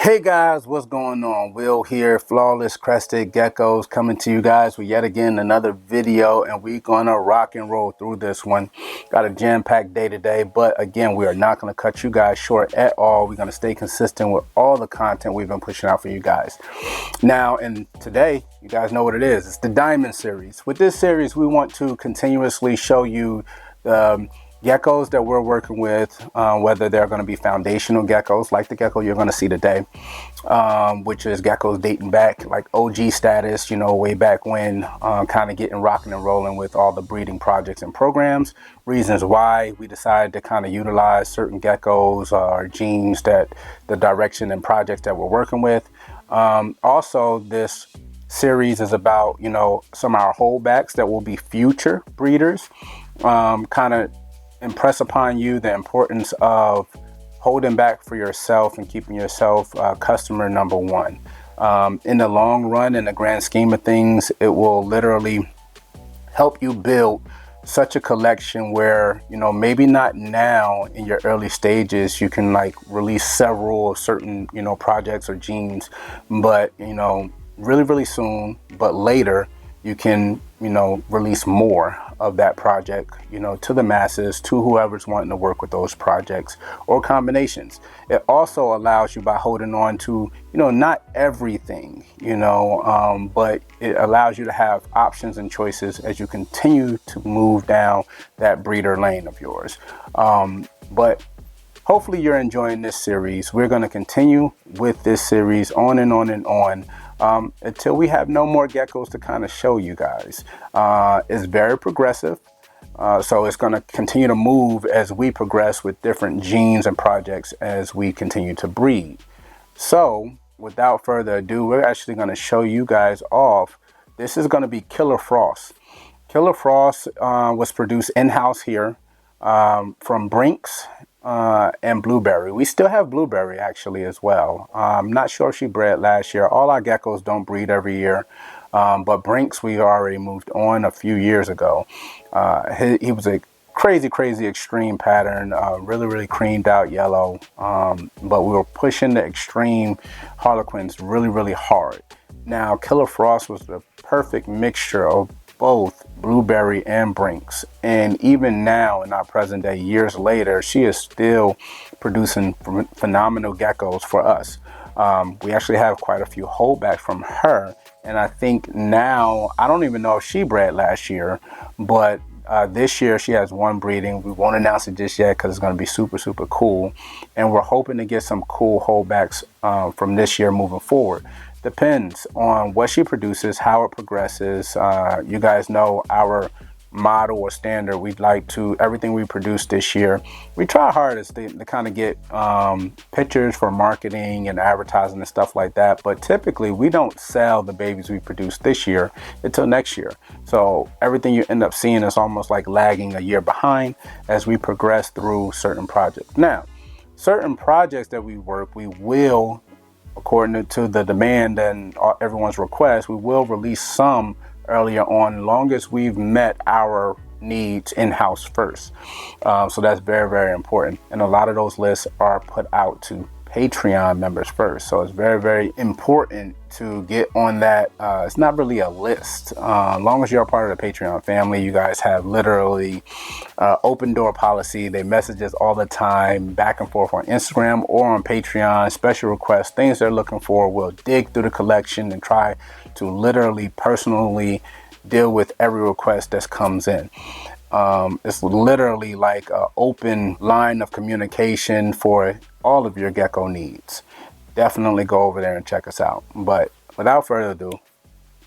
Hey guys, what's going on? Will here, Flawless Crested Geckos, coming to you guys with yet again another video, and we're gonna rock and roll through this one. Got a jam-packed day today, but again, we are not gonna cut you guys short at all. We're gonna stay consistent with all the content we've been pushing out for you guys. Now, and today, you guys know what it is. It's the Diamond series. With this series, we want to continuously show you the geckos that we're working with, whether they're going to be foundational geckos like the gecko you're going to see today, which is geckos dating back like OG status, you know, way back when, kind of getting rocking and rolling with all the breeding projects and programs, reasons why we decided to kind of utilize certain geckos or genes, that the direction and projects that we're working with. Also, this series is about, you know, some of our holdbacks that will be future breeders, kind of impress upon you the importance of holding back for yourself and keeping yourself customer number one. In the long run, in the grand scheme of things, it will literally help you build such a collection where, you know, maybe not now in your early stages you can like release several certain, you know, projects or genes, but you know, really soon, but later you can, you know, release more of that project, you know, to the masses, to whoever's wanting to work with those projects or combinations. It also allows you, by holding on to, you know, not everything, you know, but it allows you to have options and choices as you continue to move down that breeder lane of yours. But hopefully you're enjoying this series. We're going to continue with this series on and on and on, until we have no more geckos to kind of show you guys. It's very progressive, so it's going to continue to move as we progress with different genes and projects as we continue to breed. So without further ado, we're actually going to show you guys off. This is going to be Killer Frost. Killer Frost was produced in-house here, from Brinks and Blueberry. We still have Blueberry actually as well. I'm not sure if she bred last year. All our geckos don't breed every year, but Brinks we already moved on a few years ago. He was a crazy extreme pattern, really creamed out yellow, but we were pushing the extreme Harlequins really hard. Now Killer Frost was the perfect mixture of both Blueberry and Brinks, and even now in our present day, years later, she is still producing phenomenal geckos for us. We actually have quite a few holdbacks from her, and I think now, I don't even know if she bred last year, but this year she has one breeding. We won't announce it just yet because it's going to be super cool, and we're hoping to get some cool holdbacks from this year moving forward. Depends on what she produces, how it progresses. You guys know our model or standard. We'd like to, everything we produce this year, we try our hardest to kind of get pictures for marketing and advertising and stuff like that. But typically we don't sell the babies we produce this year until next year. So everything you end up seeing is almost like lagging a year behind as we progress through certain projects. Now, certain projects that we work, we will, according to the demand and everyone's request, we will release some earlier on, as long as we've met our needs in-house first. So that's very important, and a lot of those lists are put out to Patreon members first, so it's very important to get on that. It's not really a list. As long as you're a part of the Patreon family, you guys have literally open door policy. They message us all the time, back and forth on Instagram or on Patreon, special requests, things they're looking for. We'll dig through the collection and try to literally personally deal with every request that comes in. It's literally like an open line of communication for all of your gecko needs. Definitely go over there and check us out. But without further ado,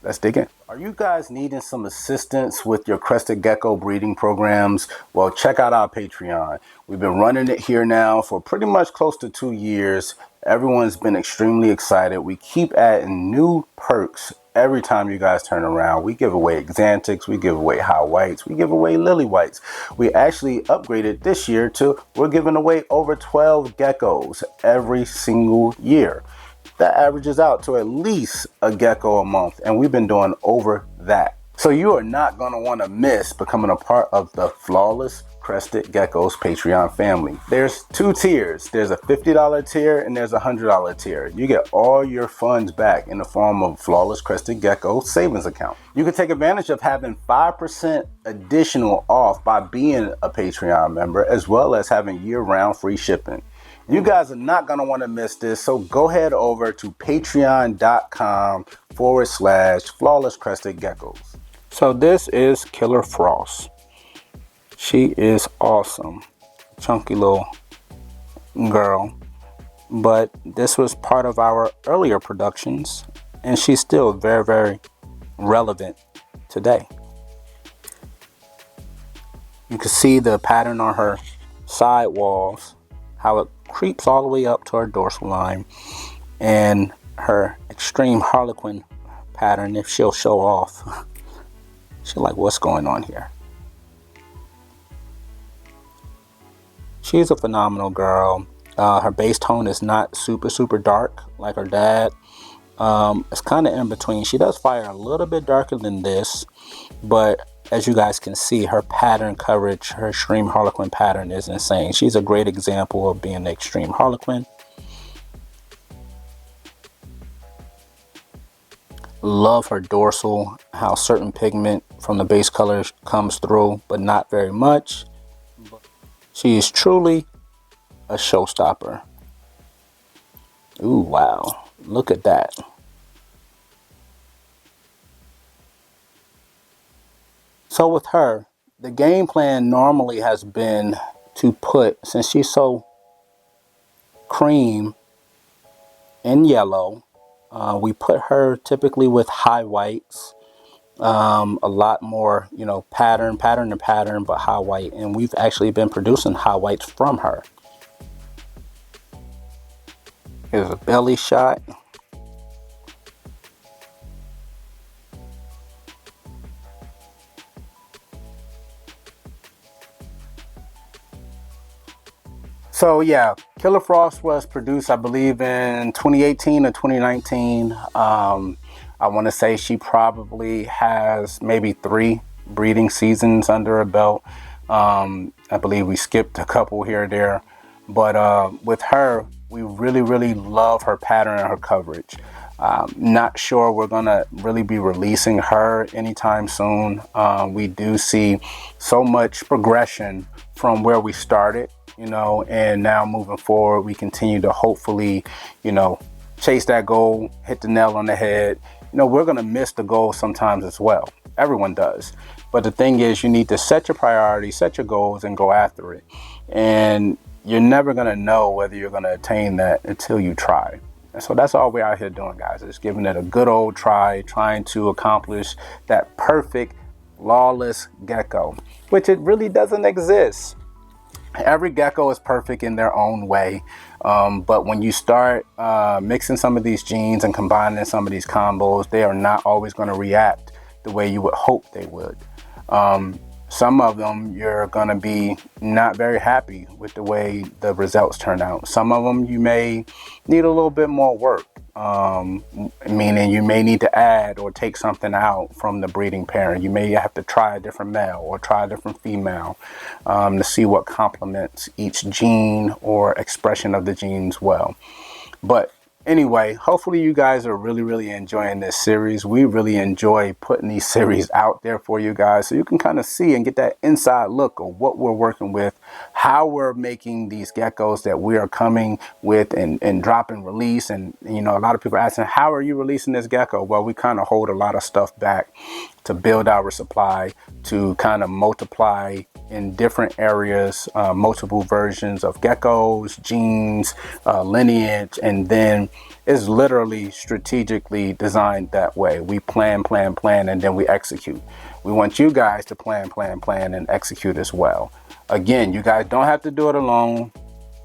let's dig in. Are you guys needing some assistance with your crested gecko breeding programs? Well, check out our Patreon. We've been running it here now for pretty much close to 2 years. Everyone's been extremely excited. We keep adding new perks every time you guys turn around. We give away Xanthics, we give away high whites, we give away lily whites. We actually upgraded this year to, we're giving away over 12 geckos every single year. That averages out to at least a gecko a month, and we've been doing over that. So you are not going to want to miss becoming a part of the Flawless Crested Geckos Patreon family. There's two tiers. There's a $50 tier and there's a $100 tier. You get all your funds back in the form of Flawless Crested Gecko savings account. You can take advantage of having 5% additional off by being a Patreon member, as well as having year-round free shipping. You guys are not going to want to miss this, so go head over to patreon.com/Flawless Crested Geckos. So this is Killer Frost. She is awesome. Chunky little girl. But this was part of our earlier productions, and she's still very, very relevant today. You can see the pattern on her side walls, how it creeps all the way up to her dorsal line, and her extreme harlequin pattern, if she'll show off. She's like, what's going on here? She's a phenomenal girl. Her base tone is not super dark like her dad. It's kind of in between. She does fire a little bit darker than this, but as you guys can see, her pattern coverage, her extreme harlequin pattern is insane. She's a great example of being an extreme harlequin. Love her dorsal, how certain pigment from the base color comes through, but not very much. She is truly a showstopper. Ooh, wow. Look at that. So with her, the game plan normally has been to put, since she's so cream and yellow, we put her typically with high whites, a lot more, you know, pattern to pattern, but high white. And we've actually been producing high whites from her. Here's a belly shot. So yeah, Killer Frost was produced, I believe, in 2018 or 2019. I want to say she probably has maybe 3 breeding seasons under her belt. I believe we skipped a couple here or there. But with her, we really love her pattern and her coverage. Not sure we're going to really be releasing her anytime soon. We do see so much progression from where we started, you know, and now moving forward, we continue to hopefully, you know, chase that goal, hit the nail on the head. You know, we're going to miss the goal sometimes as well. Everyone does. But the thing is, you need to set your priorities, set your goals, and go after it. And you're never going to know whether you're going to attain that until you try. And so that's all we're out here doing, guys, is giving it a good old try, trying to accomplish that perfect, flawless gecko, which it really doesn't exist. Every gecko is perfect in their own way. But when you start mixing some of these genes and combining some of these combos, they are not always going to react the way you would hope they would. Some of them you're going to be not very happy with the way the results turn out. Some of them you may need a little bit more work, meaning you may need to add or take something out from the breeding parent. You may have to try a different male or try a different female to see what complements each gene or expression of the genes well. But anyway, hopefully you guys are really enjoying this series. We really enjoy putting these series out there for you guys, so you can kind of see and get that inside look of what we're working with, how we're making these geckos that we are coming with and drop and release. And you know, a lot of people are asking, how are you releasing this gecko? Well, we kind of hold a lot of stuff back to build our supply, to kind of multiply in different areas, multiple versions of geckos, genes, lineage, and then it's literally strategically designed that way. We plan, and then we execute. We want you guys to plan, and execute as well. Again, you guys don't have to do it alone.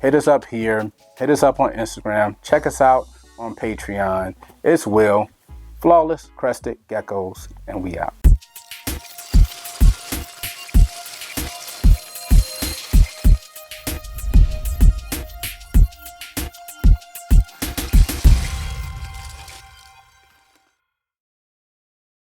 Hit us up here. Hit us up on Instagram. Check us out on Patreon. It's Will, Flawless Crested Geckos, and we out.